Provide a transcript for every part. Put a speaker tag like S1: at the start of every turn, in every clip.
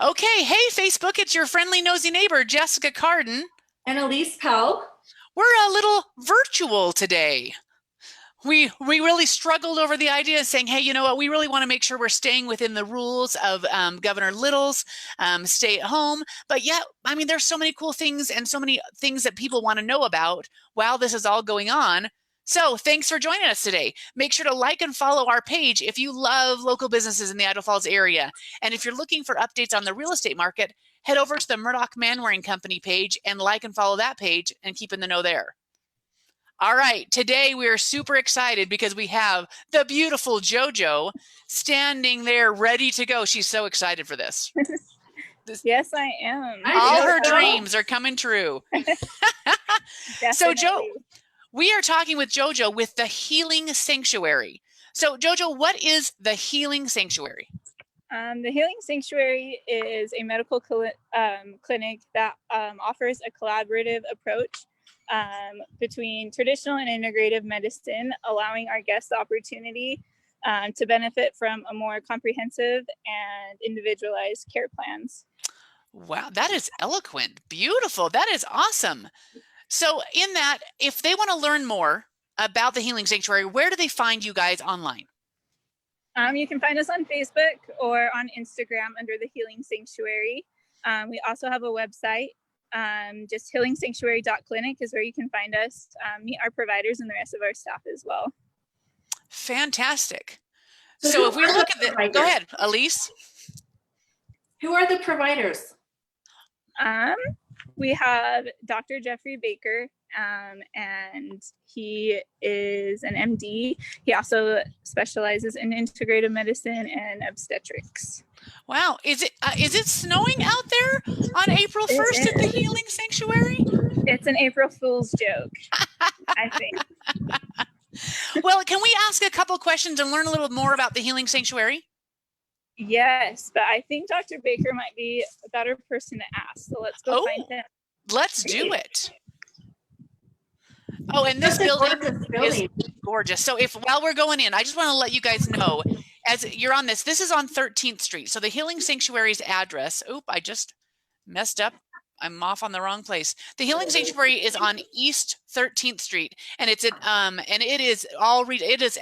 S1: Okay, hey Facebook, it's your friendly nosy neighbor, Jessica Carden.
S2: And Elise Pell.
S1: We're a little virtual today. We really struggled over the idea of saying, hey, you know what? We really want to make sure we're staying within the rules of Governor Little's stay at home. But yeah, I mean, there's so many cool things and so many things that people want to know about while this is all going on. So thanks for joining us today. Make sure to like and follow our page if you love local businesses in the Idaho Falls area. And if you're looking for updates on the real estate market, head over to the Murdock Manwaring Company page and like and follow that page and keep in the know there. All right, today we are super excited because we have the beautiful JoJo standing there ready to go. She's so excited for this.
S3: Yes, I am.
S1: All her dreams are coming true. So we are talking with JoJo with the Healing Sanctuary. So JoJo, what is the Healing Sanctuary?
S3: The Healing Sanctuary is a medical clinic that offers a collaborative approach between traditional and integrative medicine, allowing our guests the opportunity to benefit from a more comprehensive and individualized care plans.
S1: Wow, that is eloquent. Beautiful. That is awesome. So in that, if they want to learn more about the Healing Sanctuary, where do they find you guys online?
S3: You can find us on Facebook or on Instagram under the Healing Sanctuary. We also have a website. Just healingsanctuary.clinic is where you can find us, meet our providers and the rest of our staff as well.
S1: Fantastic. So if we look at the, go ahead, Elise.
S2: Who are the providers?
S3: We have Dr. Jeffrey Baker, and he is an MD. He also specializes in integrative medicine and obstetrics.
S1: Wow. Is it snowing out there on April 1st at the Healing Sanctuary?
S3: It's an April Fool's joke, I think.
S1: Well, can we ask a couple questions and learn a little more about the Healing Sanctuary?
S3: Yes, but I think Dr. Baker might be a better person to ask. So let's go find him.
S1: Let's do it. Oh, and this building is gorgeous. So while we're going in, I just want to let you guys know, as you're on this is on 13th Street. So the Healing Sanctuary's address, I just messed up. I'm off on the wrong place. The Healing Sanctuary is on East 13th Street, and it's and it is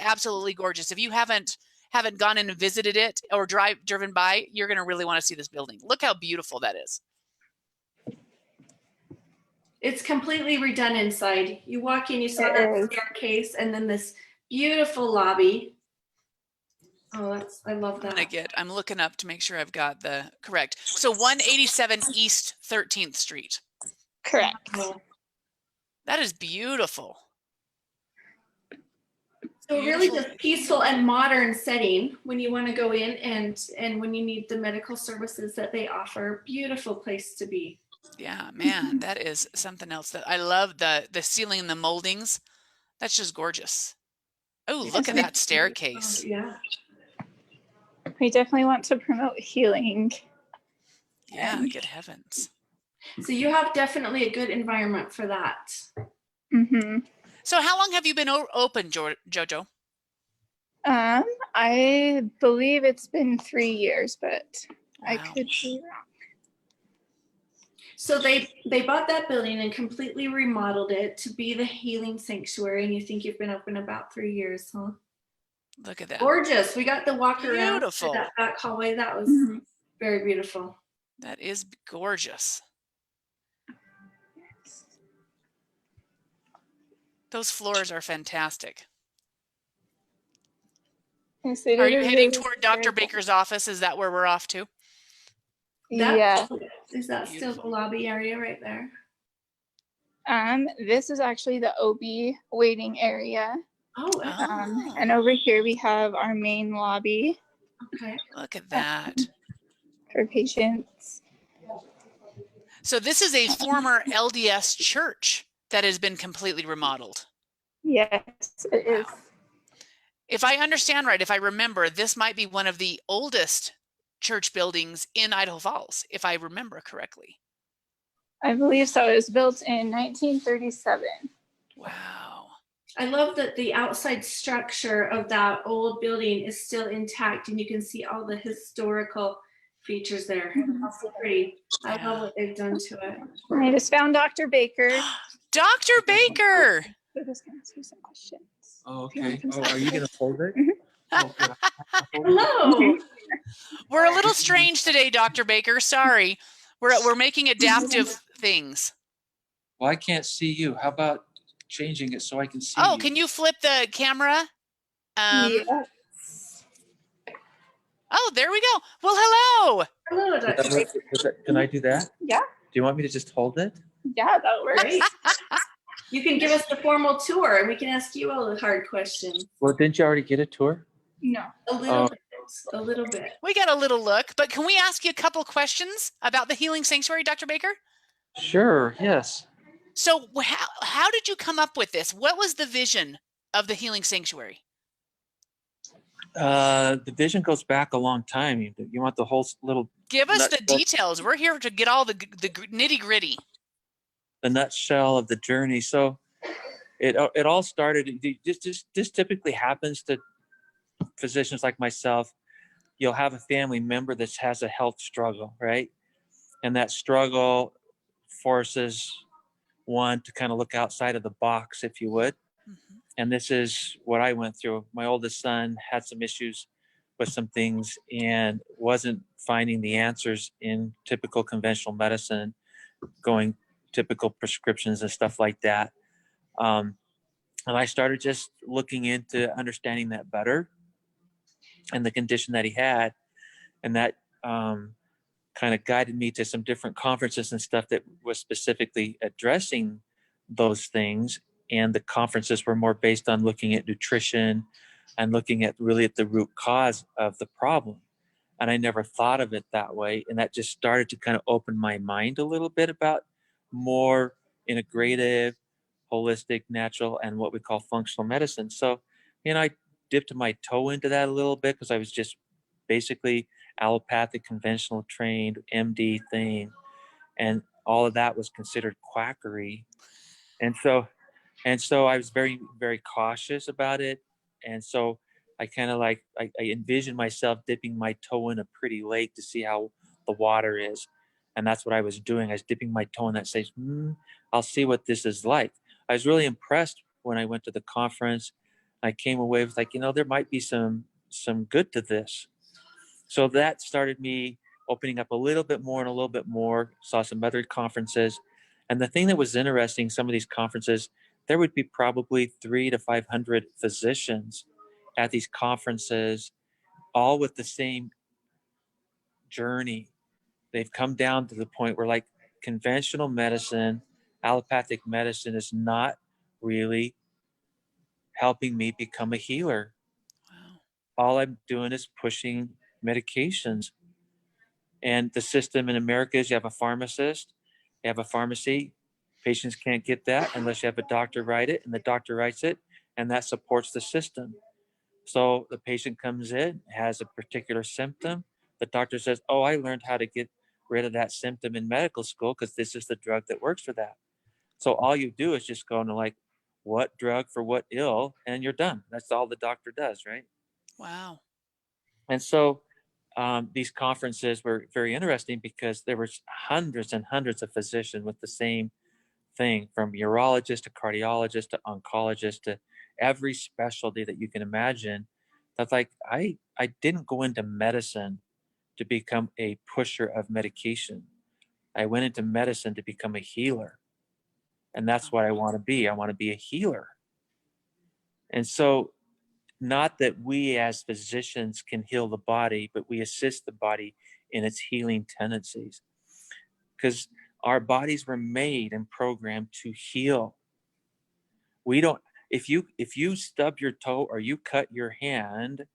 S1: absolutely gorgeous. If you haven't gone in and visited it or driven by, you're going to really want to see this building. Look how beautiful that is.
S2: It's completely redone inside. You walk in, you saw that staircase, and then this beautiful lobby. Oh, I love that.
S1: I'm looking up to make sure I've got the correct. So 187 East 13th Street.
S3: Correct.
S1: That is beautiful.
S2: So really just peaceful and modern setting when you want to go in and when you need the medical services that they offer. Beautiful place to be.
S1: Yeah, man, that is something else that I love. The ceiling and the moldings. That's just gorgeous. Oh, look at that staircase.
S2: Yeah.
S3: We definitely want to promote healing.
S1: Yeah, good heavens.
S2: So you have definitely a good environment for that.
S3: Mm-hmm.
S1: So how long have you been open, JoJo?
S3: I believe it's been 3 years, but wow. I could be wrong.
S2: So they bought that building and completely remodeled it to be the Healing Sanctuary, and you think you've been open about 3 years, huh?
S1: Look at that.
S2: Gorgeous. We got the walk around
S1: Beautiful.
S2: that back hallway. That was very beautiful.
S1: That is gorgeous. Those floors are fantastic. Are you heading toward Dr. Baker's office? Is that where we're off to?
S3: Yeah.
S2: Is that still the lobby area right there?
S3: This is actually the OB waiting area.
S2: Oh.
S3: And over here we have our main lobby.
S1: Okay. Look at that.
S3: For patients.
S1: So this is a former LDS church that has been completely remodeled.
S3: Yes, it is.
S1: If I understand right, if I remember, this might be one of the oldest church buildings in Idaho Falls, if I remember correctly.
S3: I believe so. It was built in 1937.
S1: Wow.
S2: I love that the outside structure of that old building is still intact, and you can see all the historical features there. That's so pretty. I love what they've done to it.
S3: And I just found Dr. Baker.
S1: Dr. Baker.
S3: We're just gonna ask you some questions.
S4: Oh, okay. Oh, are you gonna hold it?
S3: Mhm.
S4: Oh, good.
S2: Hello.
S1: We're a little strange today, Dr. Baker. Sorry. We're making adaptive things.
S4: Well, I can't see you. How about changing it so I can see
S1: Oh,
S4: you?
S1: can you flip the camera?
S3: Yeah.
S1: Oh, there we go. Well, hello.
S2: Hello,
S4: Does that
S2: Dr.
S4: work? Can I do that?
S3: Yeah.
S4: Do you want me to just hold it?
S3: Yeah, that works.
S2: Great. You can give us the formal tour and we can ask you all the hard questions.
S4: Well, didn't you already get a tour?
S3: No.
S2: A little bit. A little bit.
S1: We got a little look, but can we ask you a couple questions about the Healing Sanctuary, Dr. Baker?
S4: Sure, yes.
S1: So how did you come up with this? What was the vision of the Healing Sanctuary?
S4: The vision goes back a long time. You want the whole little
S1: Give us the
S4: nutshell-
S1: details. We're here to get all the nitty gritty.
S4: the nutshell of the journey. So it all started. This typically happens to physicians like myself. You'll have a family member that has a health struggle, right? And that struggle forces one to kind of look outside of the box, if you would.
S1: Mm-hmm.
S4: And this is what I went through. My oldest son had some issues with some things and wasn't finding the answers in typical conventional medicine, going typical prescriptions and stuff like that. And I started just looking into understanding that better and the condition that he had. And that kind of guided me to some different conferences and stuff that was specifically addressing those things. And the conferences were more based on looking at nutrition and looking at really at the root cause of the problem. And I never thought of it that way. And that just started to kind of open my mind a little bit about more integrative, holistic, natural, and what we call functional medicine. So, I dipped my toe into that a little bit because I was just basically allopathic, conventional trained MD thing. And all of that was considered quackery. And so I was very, very cautious about it. And so I kind of I envisioned myself dipping my toe in a pretty lake to see how the water is. And that's what I was doing. I was dipping my toe in that stage. I'll see what this is like. I was really impressed when I went to the conference. I came away with there might be some good to this. So that started me opening up a little bit more and a little bit more, saw some other conferences. And the thing that was interesting, some of these conferences, there would be probably 300 to 500 physicians at these conferences, all with the same journey. They've come down to the point where conventional medicine, allopathic medicine is not really helping me become a healer.
S1: Wow.
S4: All I'm doing is pushing medications. And the system in America is you have a pharmacist, you have a pharmacy. Patients can't get that unless you have a doctor write it, and the doctor writes it, and that supports the system. So the patient comes in, has a particular symptom. The doctor says, "Oh, I learned how to get rid of that symptom in medical school because this is the drug that works for that." So all you do is just go into what drug for what ill, and you're done. That's all the doctor does, right?
S1: Wow.
S4: And so these conferences were very interesting because there were hundreds and hundreds of physicians with the same thing, from urologist to cardiologist to oncologist to every specialty that you can imagine. That's I didn't go into medicine to become a pusher of medication. I went into medicine to become a healer. And that's what I want to be. I want to be a healer. And so not that we as physicians can heal the body, but we assist the body in its healing tendencies. Because our bodies were made and programmed to heal. We don't, if you stub your toe or you cut your hand,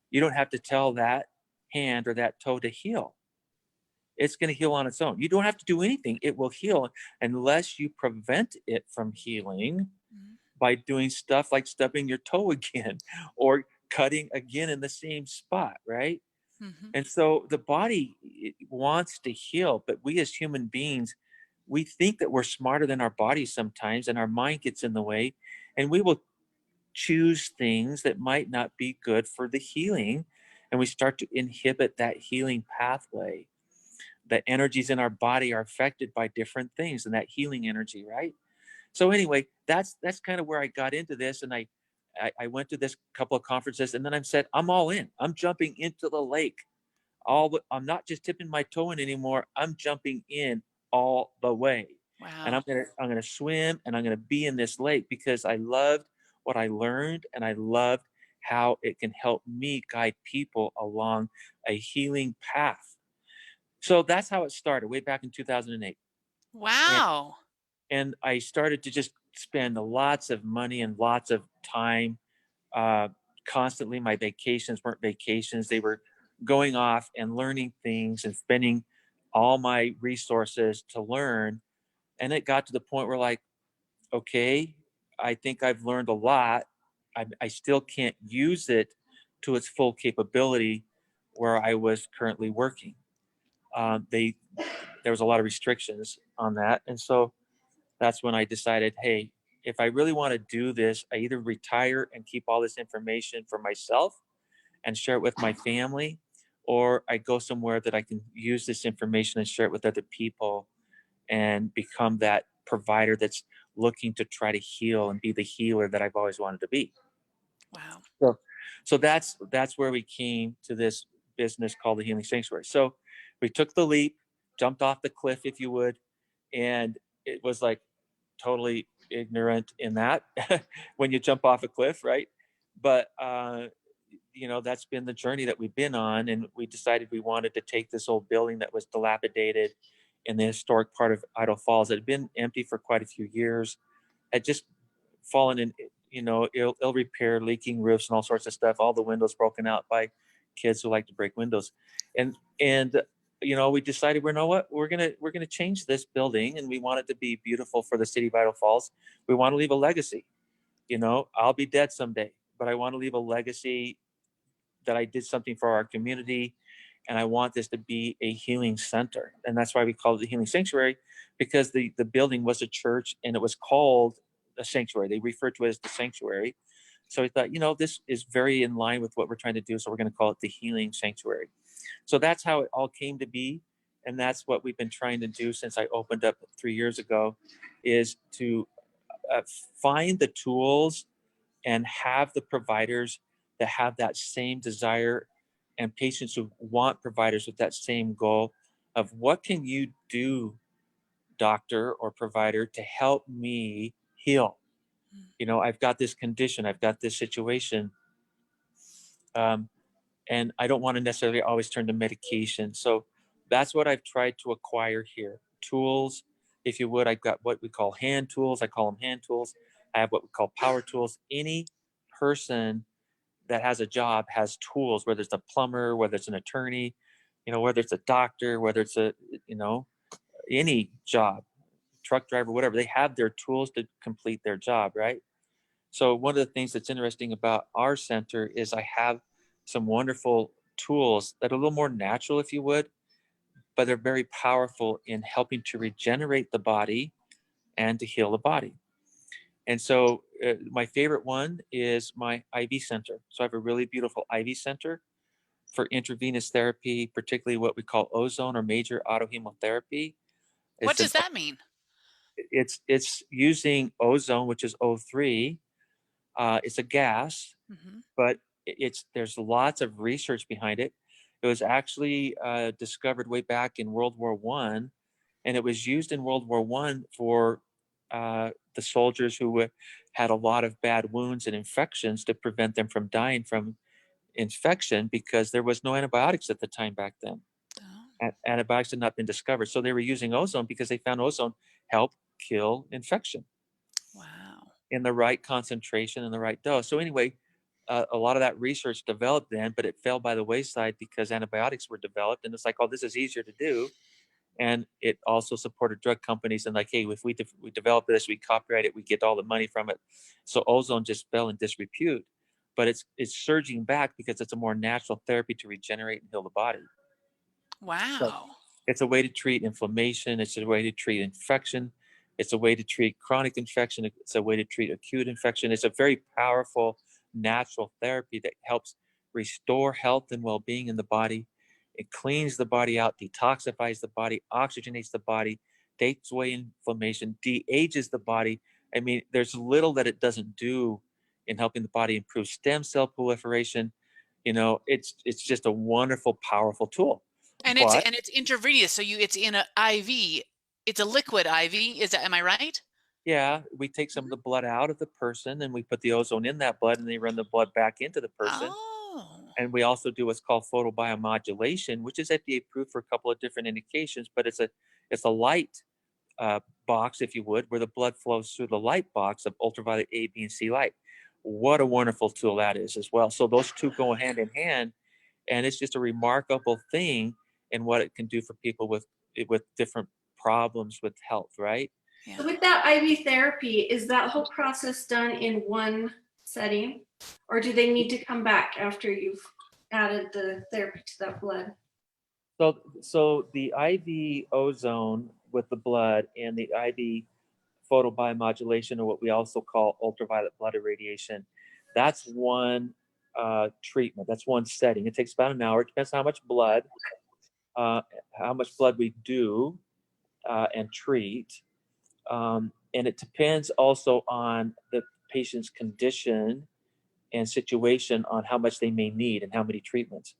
S4: you don't have to tell that hand or that toe to heal. It's going to heal on its own. You don't have to do anything. It will heal unless you prevent it from healing by doing stuff like stubbing your toe again or cutting again in the same spot, right?
S1: Mm-hmm.
S4: And so the body wants to heal, but we as human beings, we think that we're smarter than our body sometimes, and our mind gets in the way, and we will choose things that might not be good for the healing. and we start to inhibit that healing pathway. The energies in our body are affected by different things and that healing energy, right? So anyway, that's kind of where I got into this, and I went to this couple of conferences, and then I said, I'm all in. I'm jumping into the lake. I'm not just tipping my toe in anymore. I'm jumping in all the way, and
S1: Wow.
S4: I'm gonna swim, and I'm gonna be in this lake because I loved what I learned, and I loved how it can help me guide people along a healing path. So that's how it started way back in 2008. And,
S1: Wow.
S4: and I started to just spend lots of money and lots of time. Uh, Constantly, my vacations weren't vacations. They were going off and learning things and spending all my resources to learn. And it got to the point where, like, okay, I think I've learned a lot. I still can't use it to its full capability where I was currently working. There was a lot of restrictions on that, and so that's when I decided, hey, if I really want to do this, I either retire and keep all this information for myself and share it with my family, or I go somewhere that I can use this information and share it with other people and become that provider that's looking to try to heal and be the healer that I've always wanted to be.
S1: Wow.
S4: So, so that's where we came to this business called the Healing Sanctuary. So we took the leap, jumped off the cliff, if you would, and it was like totally ignorant in that when you jump off a cliff, right? But that's been the journey that we've been on, and we decided we wanted to take this old building that was dilapidated in the historic part of Idaho Falls that had been empty for quite a few years, had just fallen in, ill repair, leaking roofs and all sorts of stuff, all the windows broken out by kids who like to break windows. And we decided, you know what, we're gonna change this building, and we want it to be beautiful for the city of Idaho Falls. We want to leave a legacy. I'll be dead someday, but I want to leave a legacy that I did something for our community, and I want this to be a healing center. And that's why we call it the Healing Sanctuary, because the building was a church and it was called a sanctuary. They referred to it as the sanctuary. So we thought, this is very in line with what we're trying to do. So we're going to call it the Healing Sanctuary. So that's how it all came to be. And that's what we've been trying to do since I opened up 3 years ago, is to find the tools and have the providers that have that same desire, and patients who want providers with that same goal of, what can you do, doctor or provider, to help me heal? I've got this condition, I've got this situation, and I don't want to necessarily always turn to medication. So that's what I've tried to acquire here. Tools, if you would. I've got what we call hand tools. I call them hand tools. I have what we call power tools. Any person that has a job has tools, whether it's a plumber, whether it's an attorney, whether it's a doctor, whether it's any job, truck driver, whatever. They have their tools to complete their job, right? So one of the things that's interesting about our center is I have some wonderful tools that are a little more natural, if you would, but they're very powerful in helping to regenerate the body and to heal the body. And so my favorite one is my IV center. So I have a really beautiful IV center for intravenous therapy, particularly what we call ozone or major autohemotherapy.
S1: What
S4: It's
S1: does that mean?
S4: it's using ozone, which is O3. It's a gas,
S1: Mm-hmm.
S4: but there's lots of research behind it. It was actually discovered way back in World War I, and it was used in World War I for the soldiers who had a lot of bad wounds and infections, to prevent them from dying from infection, because there was no antibiotics at the time back then.
S1: Oh,
S4: Antibiotics had not been discovered. So they were using ozone because they found ozone helped kill infection
S1: wow.
S4: in the right concentration and the right dose. So anyway, a lot of that research developed then, but it fell by the wayside because antibiotics were developed, and it's like, oh, this is easier to do. And it also supported drug companies, and like, hey, if we develop this, we copyright it, we get all the money from it. So ozone just fell in disrepute, but it's surging back because it's a more natural therapy to regenerate and heal the body. So
S1: Wow.
S4: it's a way to treat inflammation. It's a way to treat infection. It's a way to treat chronic infection. It's a way to treat acute infection. It's a very powerful natural therapy that helps restore health and well-being in the body. It cleans the body out, detoxifies the body, oxygenates the body, takes away inflammation, de-ages the body. I mean, there's little that it doesn't do in helping the body improve stem cell proliferation. You know, it's just a wonderful, powerful tool.
S1: And
S4: But
S1: it's intravenous, so it's in an IV. It's a liquid IV. Am I right?
S4: yeah, we take some of the blood out of the person and we put the ozone in that blood and they run the blood back into the person.
S1: Oh.
S4: And we also do what's called photobiomodulation, which is FDA approved for a couple of different indications, but it's a light box, if you would, where the blood flows through the light box of ultraviolet A, B, and C light. What a wonderful tool that is as well. So those two go hand in hand, and it's just a remarkable thing in what it can do for people with different problems with health, right?
S1: Yeah.
S2: So with that IV therapy, is that whole process done in one setting? Or do they need to come back after you've added the therapy to that blood?
S4: So the IV ozone with the blood and the IV photobiomodulation, or what we also call ultraviolet blood irradiation, that's one treatment. That's one setting. It takes about an hour. It depends on how much blood we do and treat. And it depends also on the patient's condition and situation on how much they may need and how many treatments.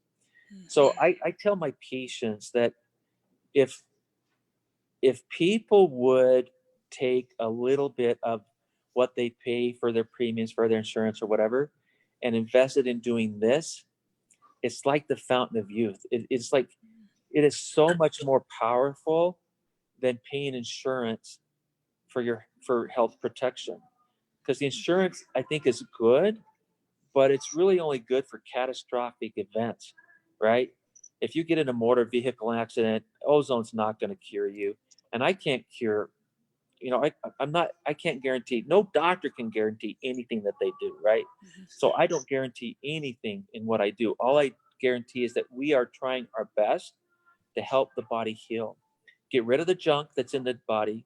S4: So I tell my patients that if people would take a little bit of what they pay for their premiums for their insurance or whatever and invest it in doing this, it's like the fountain of youth. It's like, it is so much more powerful than paying insurance for health protection, because the insurance, I think, is good, but it's really only good for catastrophic events, right? If you get in a motor vehicle accident, ozone's not going to cure you, and I can't cure. I can't guarantee. No doctor can guarantee anything that they do, right? So I don't guarantee anything in what I do. All I guarantee is that we are trying our best to help the body heal, get rid of the junk that's in the body,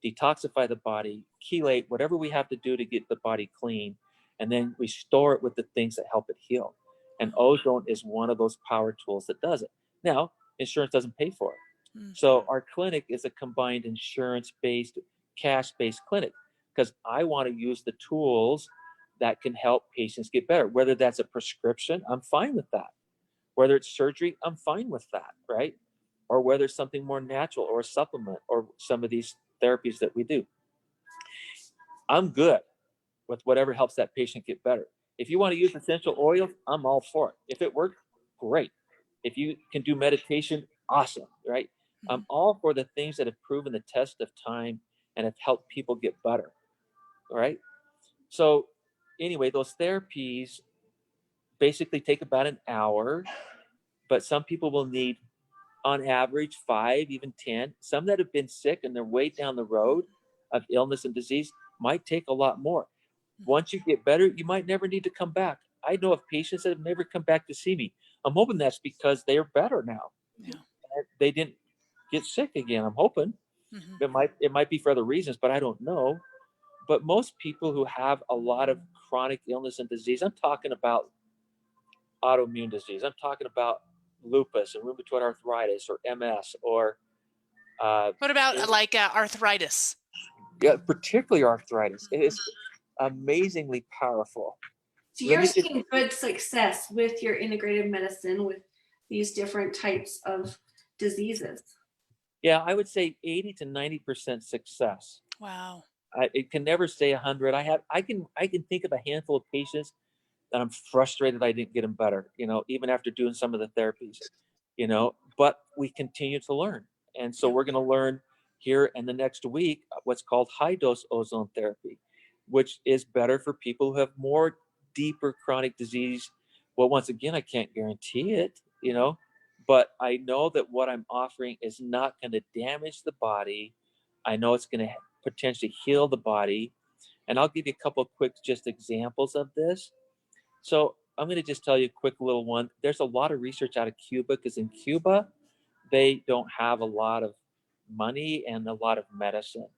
S4: detoxify the body, chelate, whatever we have to do to get the body clean, and then restore it with the things that help it heal. And ozone is one of those power tools that does it. Now, insurance doesn't pay for it. So our clinic is a combined insurance-based, cash-based clinic, because I want to use the tools that can help patients get better. Whether that's a prescription, I'm fine with that. Whether it's surgery, I'm fine with that, right? Or whether it's something more natural or a supplement or some of these therapies that we do. I'm good with whatever helps that patient get better. If you want to use essential oils, I'm all for it. If it works, great. If you can do meditation, awesome, right? I'm all for the things that have proven the test of time and have helped people get better, right? So anyway, those therapies basically take about an hour, but some people will need, on average, 5, even 10. Some that have been sick and they're way down the road of illness and disease might take a lot more. Once you get better, you might never need to come back. I know of patients that have never come back to see me. I'm hoping that's because they are better now.
S1: Yeah.
S4: They didn't get sick again. I'm hoping. It might be for other reasons, but I don't know. But most people who have a lot of chronic illness and disease, I'm talking about autoimmune disease. I'm talking about lupus and rheumatoid arthritis or MS or
S1: what about arthritis?
S4: Yeah, particularly arthritis. It is amazingly powerful.
S2: So you're seeing good success with your integrative medicine with these different types of diseases.
S4: Yeah, I would say 80 to 90% success.
S1: Wow.
S4: It can never say 100. I can think of a handful of patients that I'm frustrated I didn't get them better, even after doing some of the therapies, but we continue to learn. And so we're going to learn here in the next week what's called high dose ozone therapy, which is better for people who have more deeper chronic disease. Well, once again, I can't guarantee it, but I know that what I'm offering is not going to damage the body. I know it's going to potentially heal the body. And I'll give you a couple of quick just examples of this. So I'm going to just tell you a quick little one. There's a lot of research out of Cuba, because in Cuba, they don't have a lot of money and a lot of medicine.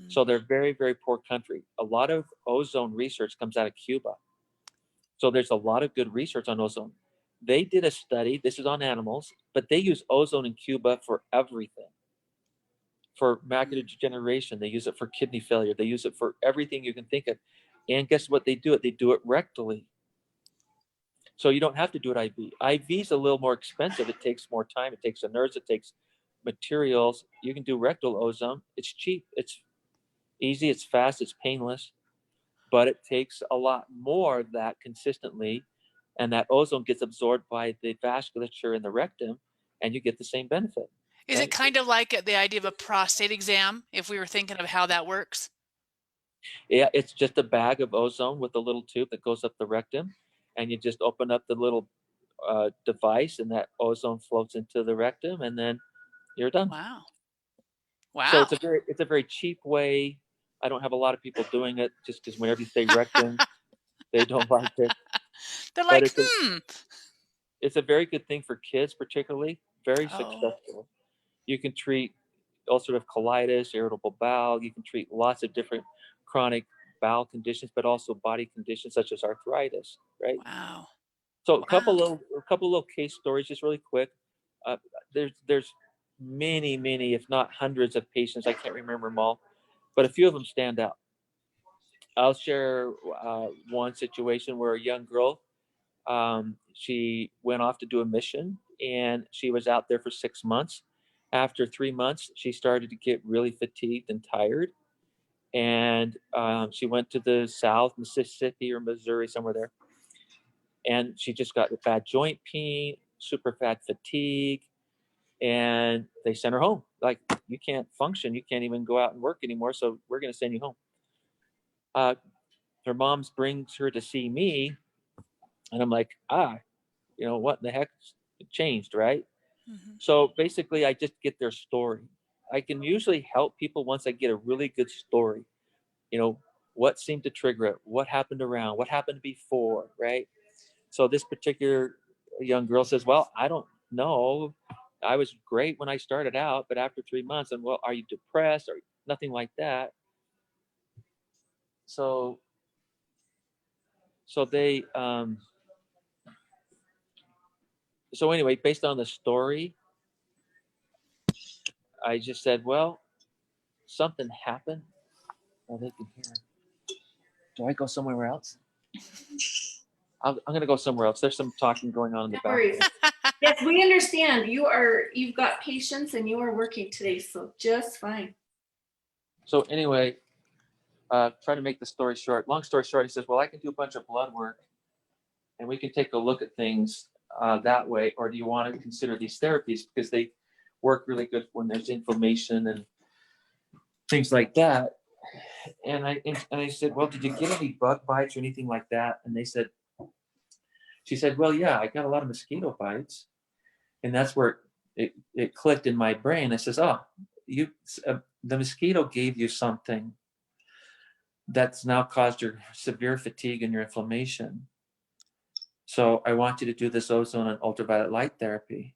S4: So they're a very, very poor country. A lot of ozone research comes out of Cuba. So there's a lot of good research on ozone. they did a study, this is on animals, but they use ozone in Cuba for everything. For macular degeneration, they use it for kidney failure, they use it for everything you can think of. And guess what they do it? They do it rectally. So you don't have to do it IV. IV is a little more expensive. It takes more time. It takes a nurse. It takes materials. You can do rectal ozone. It's cheap. It's easy. It's fast. It's painless. But it takes a lot more of that consistently. And that ozone gets absorbed by the vasculature in the rectum, and you get the same benefit.
S1: Is it kind of like the idea of a prostate exam, if we were thinking of how that works?
S4: Yeah, it's just a bag of ozone with a little tube that goes up the rectum, and you just open up the little device, and that ozone floats into the rectum, and then you're done.
S1: Wow.
S4: So
S1: Wow.
S4: it's a very cheap way. I don't have a lot of people doing it just because whenever you say rectum, they don't like it.
S1: They're
S4: But
S1: like,
S4: it's a very good thing for kids, particularly. Very
S1: Oh.
S4: successful. You can treat ulcerative colitis, irritable bowel. You can treat lots of different chronic bowel conditions, but also body conditions such as arthritis, right?
S1: Wow.
S4: So
S1: Wow.
S4: a couple little case stories, just really quick. There's many, if not hundreds of patients. I can't remember them all, but a few of them stand out. I'll share one situation where a young girl, she went off to do a mission, and she was out there for 6 months. After 3 months, she started to get really fatigued and tired. And she went to the South, Mississippi or Missouri, somewhere there. And she just got a bad joint pain, super bad fatigue. And they sent her home. Like, you can't function. You can't even go out and work anymore. So we're going to send you home. Her mom brings her to see me. And I'm like, what the heck changed, right?
S1: Mm-hmm.
S4: So basically, I just get their story. I can usually help people once I get a really good story. What seemed to trigger it? What happened around? What happened before, right? So this particular young girl says, well, I don't know. I was great when I started out, but after 3 months, and well, are you depressed or nothing like that? So they, so anyway, based on the story, I just said, well, something happened. Oh, they can hear. Do I go somewhere else? I'm going to go somewhere else. There's some talking going on in the
S2: No worries.
S4: background.
S2: Yes, we understand. You've got patience and you are working today, so just fine.
S4: So anyway, try to make the story short. Long story short, he says, well, I can do a bunch of blood work and we can take a look at things that way. Or do you want to consider these therapies? Because they work really good when there's inflammation and things like that. And I said, well, did you get any bug bites or anything like that? And she said, well, yeah, I got a lot of mosquito bites. And that's where it clicked in my brain. I says, oh, the mosquito gave you something that's now caused your severe fatigue and your inflammation. So I want you to do this ozone and ultraviolet light therapy.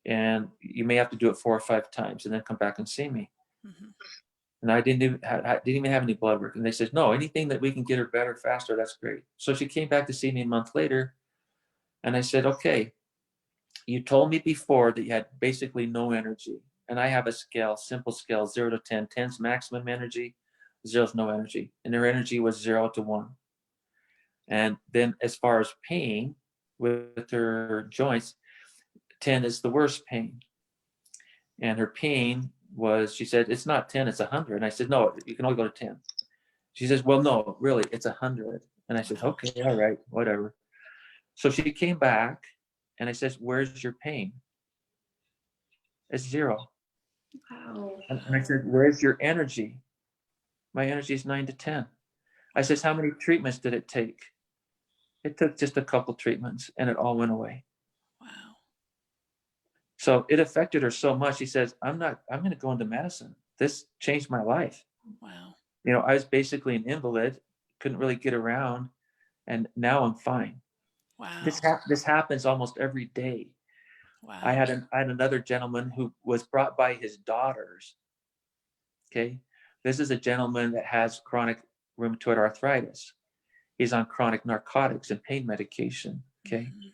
S4: And you may have to do it 4 or 5 times and then come back and see me.
S1: Mm-hmm.
S4: And I didn't even have any blood work. And they said, no, anything that we can get her better, faster, that's great. So she came back to see me a month later. And I said, okay, you told me before that you had basically no energy. And I have a scale, simple scale, 0 to 10. 10's maximum energy, 0's no energy. And her energy was 0 to 1. And then as far as pain with her joints, 10 is the worst pain. And her pain was, she said, it's not 10, it's 100. And I said, no, you can only go to 10. She says, well, no, really, it's 100. And I said, okay, all right, whatever. So she came back and I said, where's your pain? It's 0.
S2: Wow.
S4: And I said, where's your energy? My energy is 9 to 10. I says, how many treatments did it take? It took just a couple treatments and it all went away.
S1: Wow.
S4: So it affected her so much. She says, I'm going to go into medicine. This changed my life.
S1: Wow.
S4: I was basically an invalid, couldn't really get around, and now I'm fine.
S1: Wow.
S4: This happens almost every day.
S1: Wow.
S4: I had another gentleman who was brought by his daughters. Okay. This is a gentleman that has chronic rheumatoid arthritis. He's on chronic narcotics and pain medication. Okay.
S1: Mm-hmm.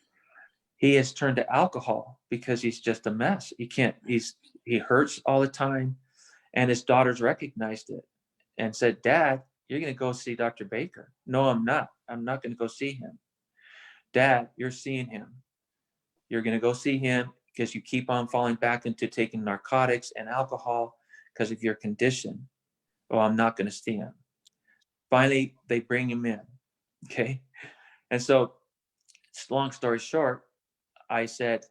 S4: He has turned to alcohol because he's just a mess. He hurts all the time. And his daughters recognized it and said, Dad, you're going to go see Dr. Baker. No, I'm not. I'm not going to go see him. Dad, you're seeing him. You're going to go see him because you keep on falling back into taking narcotics and alcohol because of your condition. Oh, I'm not going to see him. Finally, they bring him in. Okay. And so, long story short, I said,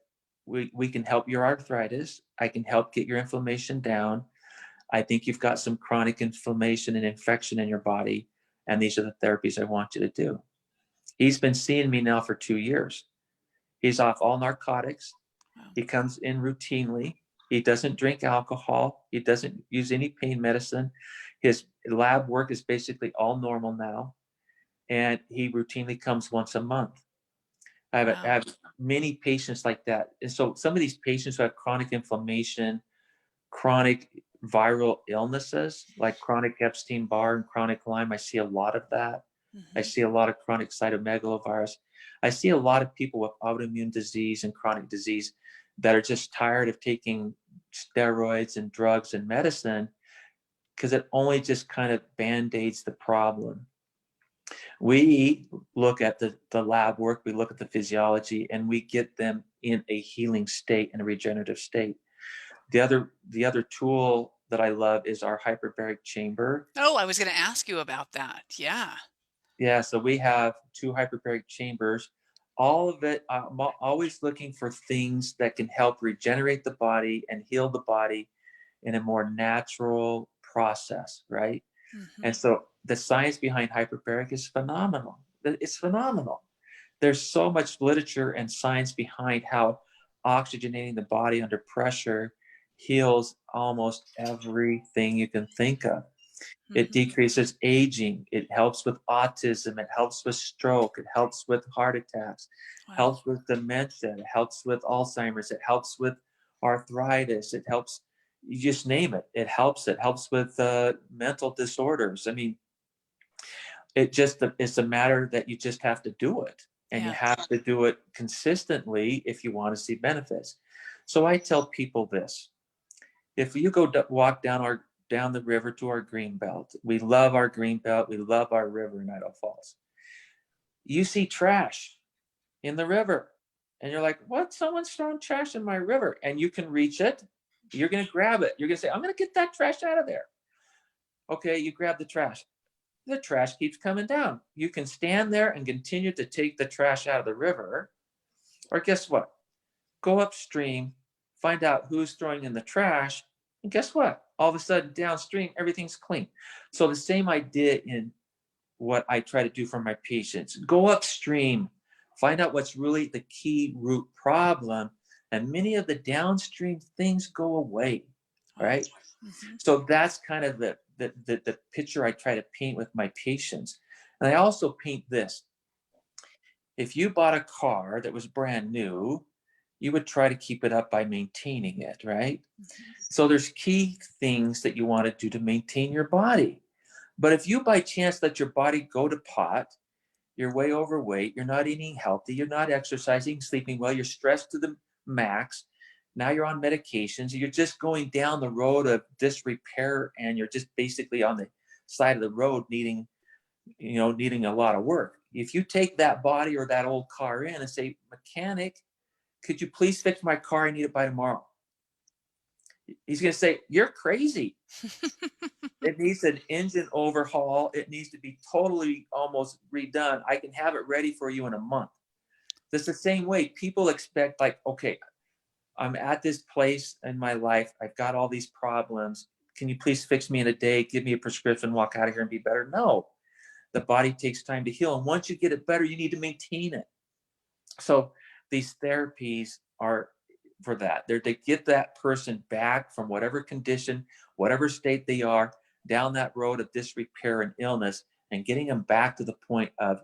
S4: we can help your arthritis. I can help get your inflammation down. I think you've got some chronic inflammation and infection in your body. And these are the therapies I want you to do. He's been seeing me now for 2 years. He's off all narcotics.
S1: Wow.
S4: He comes in routinely. He doesn't drink alcohol. He doesn't use any pain medicine. His lab work is basically all normal now. And he routinely comes once a month. I have many patients like that. And so some of these patients who have chronic inflammation, chronic viral illnesses like chronic Epstein-Barr and chronic Lyme, I see a lot of that. I see a lot of chronic cytomegalovirus. I see a lot of people with autoimmune disease and chronic disease that are just tired of taking steroids and drugs and medicine because it only just kind of band-aids the problem. We look at the lab work, we look at the physiology, and we get them in a healing state, in a regenerative state. The other tool that I love is our hyperbaric chamber.
S1: Oh, I was going to ask you about that. Yeah.
S4: Yeah, so we have 2 hyperbaric chambers. All of it, I'm always looking for things that can help regenerate the body and heal the body in a more natural process, right? And so the science behind hyperbaric is phenomenal. It's phenomenal. There's so much literature and science behind how oxygenating the body under pressure heals almost everything you can think of. It decreases aging. It helps with autism. It helps with stroke. It helps with heart attacks. Helps with dementia. It helps with Alzheimer's. It helps with arthritis. It helps, you just name it. It helps with mental disorders. I mean, it's a matter that you just have to do it. And you have to do it consistently if you want to see benefits. So I tell people this. If you go walk down the river to our green belt, we love our green belt, we love our river in Idaho Falls. You see trash in the river, and you're like, what? Someone's throwing trash in my river. And you can reach it. You're going to grab it. You're going to say, I'm going to get that trash out of there. Okay, you grab the trash. The trash keeps coming down. You can stand there and continue to take the trash out of the river. Or guess what? Go upstream, find out who's throwing in the trash, and guess what? All of a sudden, downstream, everything's clean. So the same idea in what I try to do for my patients. Go upstream, find out what's really the key root problem, and many of the downstream things go away, right? So that's kind of the picture I try to paint with my patients. And I also paint this. If you bought a car that was brand new, you would try to keep it up by maintaining it, right? So there's key things that you want to do to maintain your body. But if you by chance let your body go to pot, you're way overweight, you're not eating healthy, you're not exercising, sleeping well, you're stressed to the max, now you're on medications, you're just going down the road of disrepair, and you're just basically on the side of the road needing a lot of work. If you take that body or that old car in and say, mechanic, could you please fix my car? I need it by tomorrow. He's going to say, you're crazy. It needs an engine overhaul. It needs to be totally almost redone. I can have it ready for you in a month. That's the same way people expect, like, okay, I'm at this place in my life. I've got all these problems. Can you please fix me in a day? Give me a prescription, walk out of here and be better? No, the body takes time to heal. And once you get it better, you need to maintain it. So these therapies are for that. They're to get that person back from whatever condition, whatever state they are, down that road of disrepair and illness, and getting them back to the point of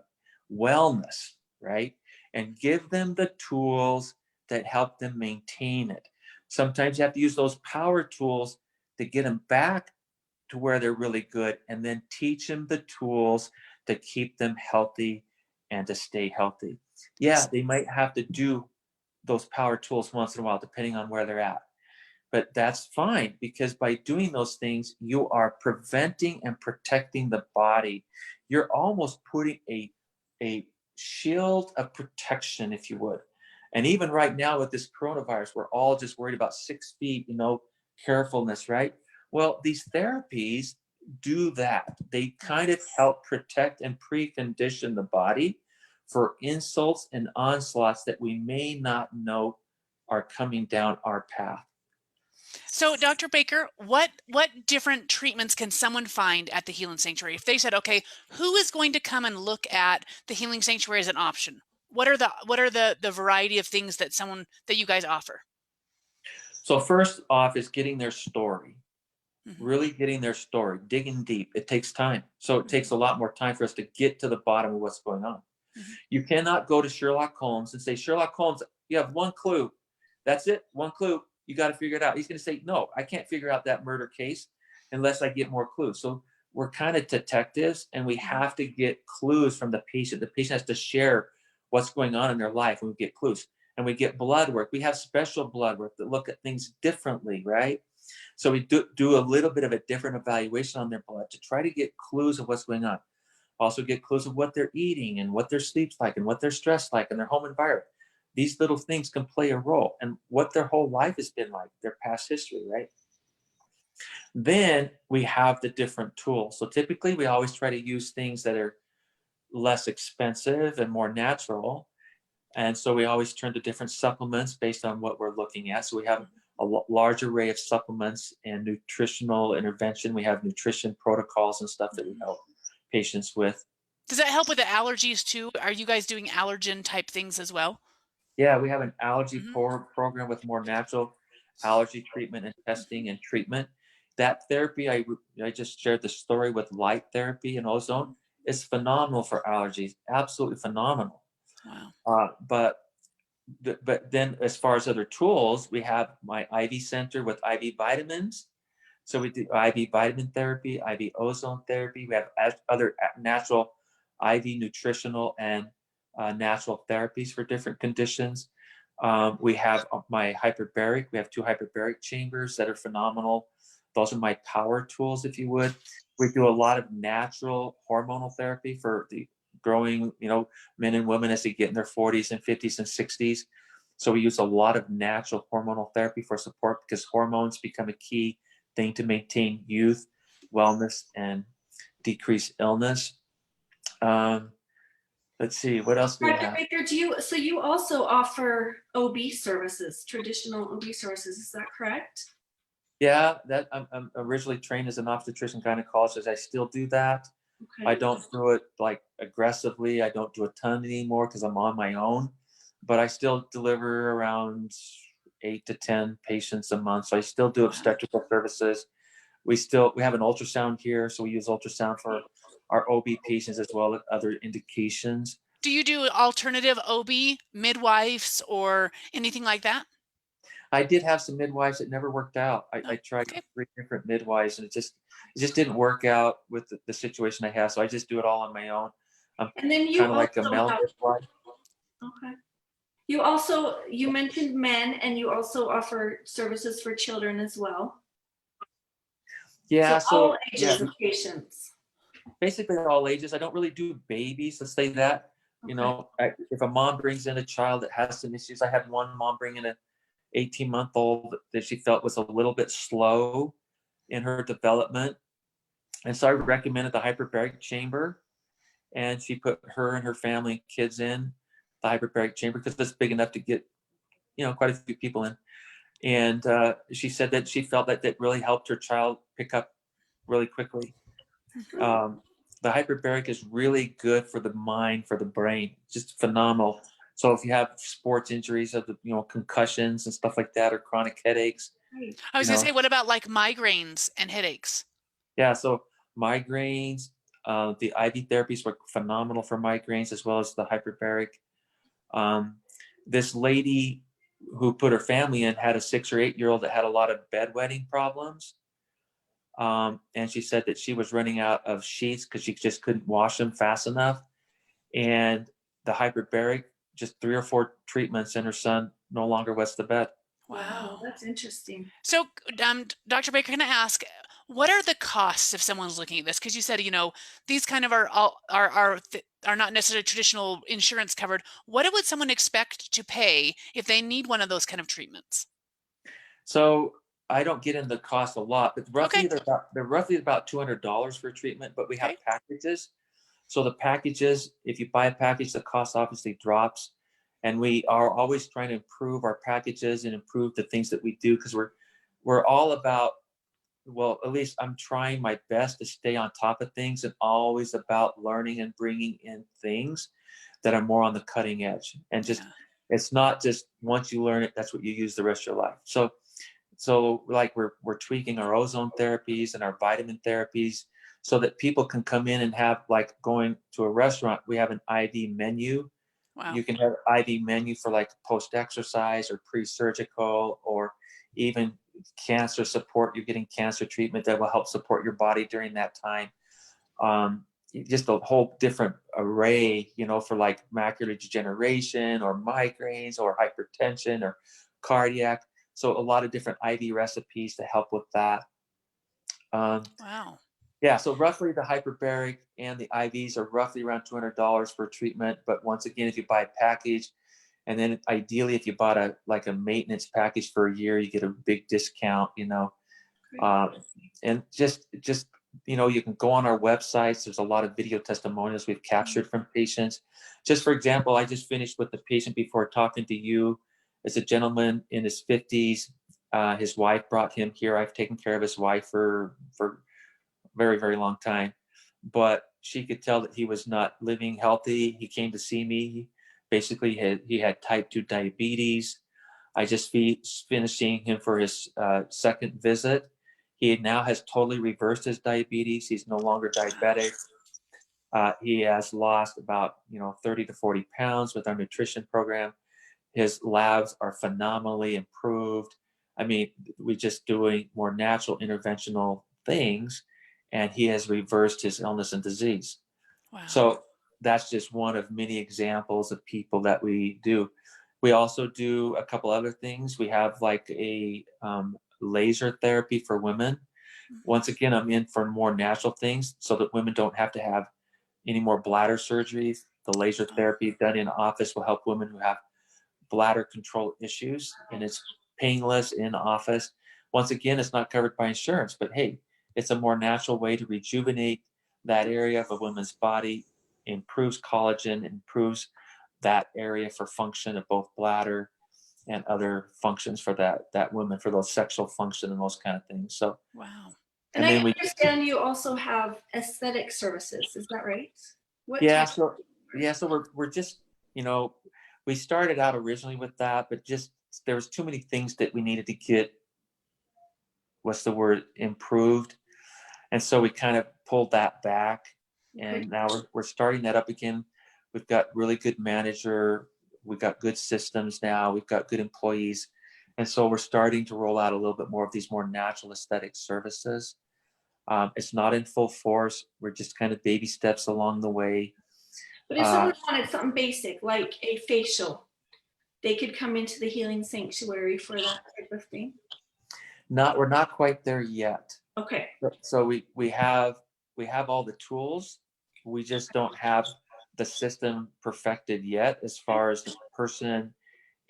S4: wellness, right? And give them the tools that help them maintain it. Sometimes you have to use those power tools to get them back to where they're really good, and then teach them the tools to keep them healthy and to stay healthy. Yeah, they might have to do those power tools once in a while, depending on where they're at. But that's fine, because by doing those things, you are preventing and protecting the body. You're almost putting a shield of protection, if you would. And even right now with this coronavirus, we're all just worried about 6 feet, carefulness, right? Well, these therapies do that. They kind of help protect and precondition the body for insults and onslaughts that we may not know are coming down our path.
S1: So, Dr. Baker, what different treatments can someone find at the Healing Sanctuary? If they said, okay, who is going to come and look at the Healing Sanctuary as an option? What are the variety of things that you guys offer?
S4: So first off is getting their story,
S1: Mm-hmm.
S4: really getting their story, digging deep. It takes time. So it takes a lot more time for us to get to the bottom of what's going on.
S1: Mm-hmm.
S4: You cannot go to Sherlock Holmes and say, Sherlock Holmes, you have one clue. That's it. One clue. You got to figure it out. He's going to say, no, I can't figure out that murder case unless I get more clues. So we're kind of detectives, and we have to get clues from the patient. The patient has to share what's going on in their life when we get clues. And we get blood work. We have special blood work that look at things differently, right? So we do a little bit of a different evaluation on their blood to try to get clues of what's going on. Also get clues of what they're eating and what their sleep's like and what their stress like and their home environment. These little things can play a role, and what their whole life has been like, their past history, right? Then we have the different tools. So typically we always try to use things that are less expensive and more natural. And so we always turn to different supplements based on what we're looking at. So we have a large array of supplements and nutritional intervention. We have nutrition protocols and stuff that we help patients with.
S1: Does that help with the allergies too? Are you guys doing allergen type things as well?
S4: Yeah, we have an allergy program with more natural allergy treatment and testing and treatment. That therapy, I just shared the story with light therapy and ozone, is phenomenal for allergies. Absolutely phenomenal.
S1: Wow.
S4: But then as far as other tools, we have my IV center with IV vitamins. So we do IV vitamin therapy, IV ozone therapy. We have other natural IV nutritional and natural therapies for different conditions. We have my hyperbaric. We have 2 hyperbaric chambers that are phenomenal. Those are my power tools, if you would. We do a lot of natural hormonal therapy for the growing, men and women as they get in their 40s and 50s and 60s. So we use a lot of natural hormonal therapy for support, because hormones become a key thing to maintain youth, wellness, and decrease illness. Let's see, what else do we
S2: Dr.
S4: have?
S2: Baker, you also offer OB services, traditional OB services, is that correct?
S4: Yeah, that I'm originally trained as an obstetrician gynecologist. I still do that.
S2: Okay.
S4: I don't do it like aggressively. I don't do a ton anymore because I'm on my own, but I still deliver around 8 to 10 patients a month. So I still do obstetrical services. We have an ultrasound here, so we use ultrasound for our OB patients as well as other indications.
S1: Do you do alternative OB, midwives, or anything like that?
S4: I did have some midwives that never worked out. I tried 3 different midwives, and it just didn't work out with the situation I have. So I just do it all on my own. I'm
S2: And then you
S4: kind of like a
S2: also
S4: male
S2: have-
S4: midwife.
S2: Okay. You mentioned men, and you also offer services for children as well.
S4: Yeah,
S2: So all ages of patients.
S4: basically all ages. I don't really do babies, let's say that.
S2: Okay.
S4: If a mom brings in a child that has some issues, I had one mom bring in a 18-month-old that she felt was a little bit slow in her development. And so I recommended the hyperbaric chamber, and she put her and her family and kids in the hyperbaric chamber because it's big enough to get, quite a few people in. And she said that she felt that really helped her child pick up really quickly. The hyperbaric is really good for the mind, for the brain, just phenomenal. So if you have sports injuries of the, concussions and stuff like that, or chronic headaches.
S1: I was going to say, what about like migraines and headaches?
S4: Yeah, so migraines, the IV therapies were phenomenal for migraines, as well as the hyperbaric. This lady who put her family in had a 6 or 8-year-old that had a lot of bedwetting problems. And she said that she was running out of sheets because she just couldn't wash them fast enough. And the hyperbaric just 3 or 4 treatments, and her son no longer wets the bed.
S2: Wow, that's interesting.
S1: So, Dr. Baker, can I ask, what are the costs if someone's looking at this? Because you said, these kind of are not necessarily traditional insurance covered. What would someone expect to pay if they need one of those kind of treatments?
S4: So I don't get into the cost a lot, but roughly
S1: Okay.
S4: they're roughly about $200 for treatment, but we have
S1: Okay.
S4: packages. So the packages, if you buy a package, the cost obviously drops. And we are always trying to improve our packages and improve the things that we do, because we're all about, well, at least I'm trying my best to stay on top of things, and always about learning and bringing in things that are more on the cutting edge. And just,
S1: Yeah.
S4: it's not just once you learn it, that's what you use the rest of your life. So like we're tweaking our ozone therapies and our vitamin therapies so that people can come in and have, like going to a restaurant, we have an IV menu.
S1: Wow.
S4: You can have IV menu for like post-exercise or pre-surgical, or even cancer support. You're getting cancer treatment that will help support your body during that time. Just a whole different array, for like macular degeneration or migraines or hypertension or cardiac. So a lot of different IV recipes to help with that.
S1: Wow.
S4: Yeah, so roughly the hyperbaric and the IVs are roughly around $200 per treatment. But once again, if you buy a package, and then ideally if you bought a maintenance package for a year, you get a big discount, and just you can go on our websites. There's a lot of video testimonials we've captured from patients. Just for example, I just finished with the patient before talking to you. It's a gentleman in his 50s. His wife brought him here. I've taken care of his wife for very, very long time, but she could tell that he was not living healthy. He came to see me. Basically, he had type 2 diabetes. I just finished seeing him for his second visit. He now has totally reversed his diabetes. He's no longer diabetic. He has lost about 30 to 40 pounds with our nutrition program. His labs are phenomenally improved. I mean, we're just doing more natural interventional things, and he has reversed his illness and disease.
S1: Wow.
S4: So that's just one of many examples of people that we do. We also do a couple other things. We have like a laser therapy for women. Once again, I'm in for more natural things so that women don't have to have any more bladder surgeries. The laser therapy done in office will help women who have bladder control issues, and it's painless in office. Once again, it's not covered by insurance, but hey, it's a more natural way to rejuvenate that area of a woman's body, improves collagen, improves that area for function of both bladder and other functions for that woman, for those sexual function and those kind of things. So
S1: Wow.
S2: And
S4: then
S2: I
S4: we
S2: understand you also have aesthetic services. Is that right? What
S4: yeah
S2: type?
S4: so we're just we started out originally with that, but just there was too many things that we needed to get, what's the word, improved. And so we kind of pulled that back, and now we're starting that up again. We've got really good manager, we've got good systems now, we've got good employees, and so we're starting to roll out a little bit more of these more natural aesthetic services. It's not in full force. We're just kind of baby steps along the way.
S2: But if someone wanted something basic like a facial, they could come into the Healing Sanctuary for that type of thing.
S4: We're not quite there yet.
S2: Okay.
S4: So we have all the tools. We just don't have the system perfected yet as far as the person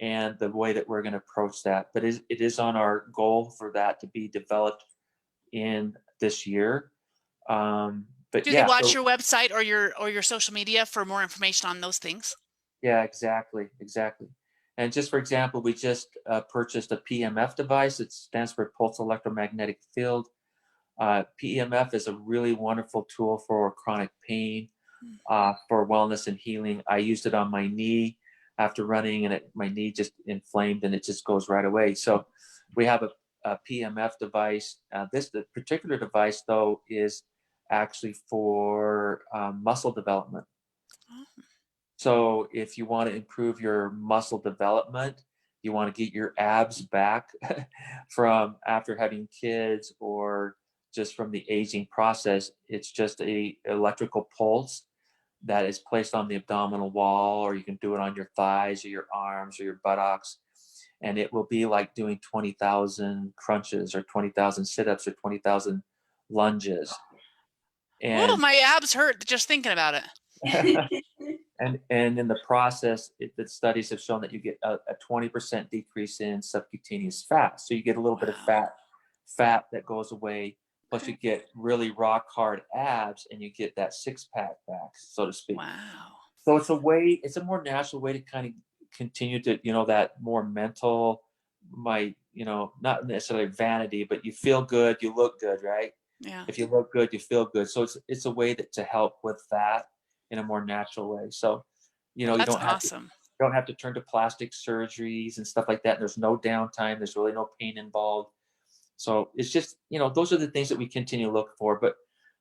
S4: and the way that we're going to approach that. But it is on our goal for that to be developed in this year. But
S1: Do
S4: yeah,
S1: they watch
S4: so,
S1: your website or your social media for more information on those things?
S4: yeah, exactly. And just for example, we just purchased a PMF device. It stands for Pulse Electromagnetic Field. PEMF is a really wonderful tool for chronic pain, for wellness and healing. I used it on my knee after running, and my knee just inflamed, and it just goes right away. So we have a PMF device. The particular device, though, is actually for muscle development. So if you want to improve your muscle development, you want to get your abs back from after having kids or just from the aging process, it's just a electrical pulse that is placed on the abdominal wall, or you can do it on your thighs or your arms or your buttocks. And it will be like doing 20,000 crunches or 20,000 sit-ups or 20,000 lunges.
S1: Oh,
S4: And
S1: my abs hurt just thinking about it.
S4: and in the process, the studies have shown that you get a 20% decrease in subcutaneous fat. So you get a little bit of fat that goes away. Plus you get really rock hard abs, and you get that six pack back, so to speak.
S1: Wow.
S4: So it's a more natural way to kind of continue to, that more mental, not necessarily vanity, but you feel good, you look good, right?
S1: Yeah.
S4: If you look good, you feel good. So it's a way to help with that in a more natural way. So, you
S1: That's
S4: don't
S1: awesome.
S4: have to turn to plastic surgeries and stuff like that. There's no downtime. There's really no pain involved. So it's just, those are the things that we continue to look for. But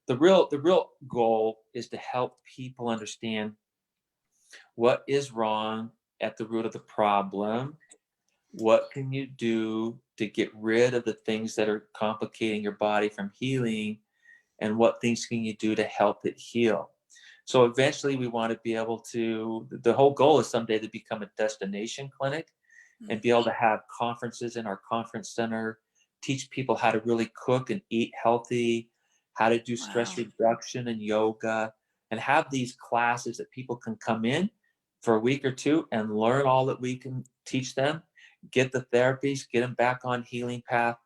S4: the real goal is to help people understand what is wrong at the root of the problem. What can you do to get rid of the things that are complicating your body from healing? And what things can you do to help it heal? So eventually we want to be able to, the whole goal is someday to become a destination clinic and be able to have conferences in our conference center, teach people how to really cook and eat healthy, how to do stress reduction and yoga, and have these classes that people can come in for a week or two and learn all that we can teach them, get the therapies, get them back on healing path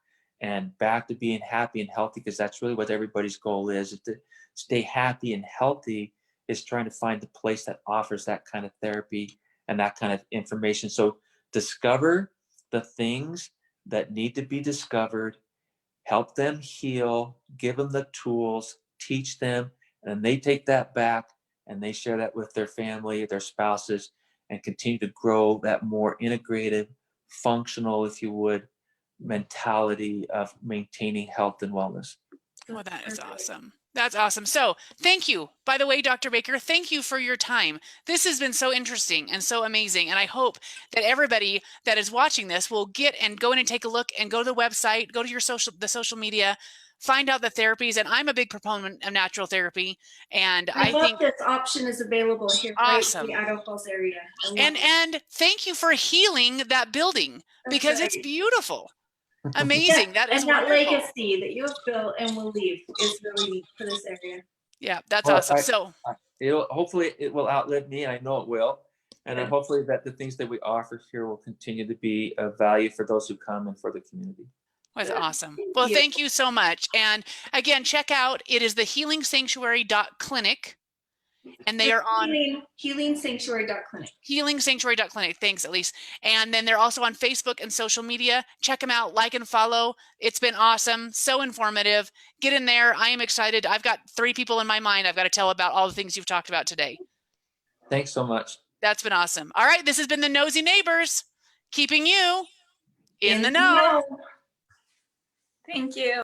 S4: and back to being happy and healthy, because that's really what everybody's goal is to stay happy and healthy, is trying to find the place that offers that kind of therapy and that kind of information. So discover the things that need to be discovered, help them heal, give them the tools, teach them, and they take that back and they share that with their family, their spouses, and continue to grow that more integrated, functional, if you would, mentality of maintaining health and wellness.
S1: Well, that is awesome. That's awesome. So thank you. By the way, Dr. Baker, thank you for your time. This has been so interesting and so amazing. And I hope that everybody that is watching this will go in and take a look and go to the website, go to the social media, find out the therapies. And I'm a big proponent of natural therapy. And I
S2: love
S1: think
S2: this option is available here
S1: awesome.
S2: right in the Idaho Falls area.
S1: And thank you for healing that building, because it's beautiful. Amazing.
S2: Yeah,
S1: that is
S2: and that
S1: wonderful.
S2: legacy that you have built and will leave is really neat for this area.
S1: Yeah, that's awesome. So
S4: hopefully it will outlive me, and I know it will. And hopefully that the things that we offer here will continue to be of value for those who come and for the community.
S1: Was awesome. Well, thank you so much. And again, check out, it is the healingsanctuary.clinic. And they are on
S2: healingsanctuary.clinic.
S1: Healingsanctuary.clinic. Thanks, Elise. And then they're also on Facebook and social media. Check them out, like and follow. It's been awesome. So informative. Get in there. I am excited. I've got 3 people in my mind I've got to tell about all the things you've talked about today.
S4: Thanks so much.
S1: That's been awesome. All right. This has been the Knowsy Neighbors, keeping you in the know.
S3: Thank you.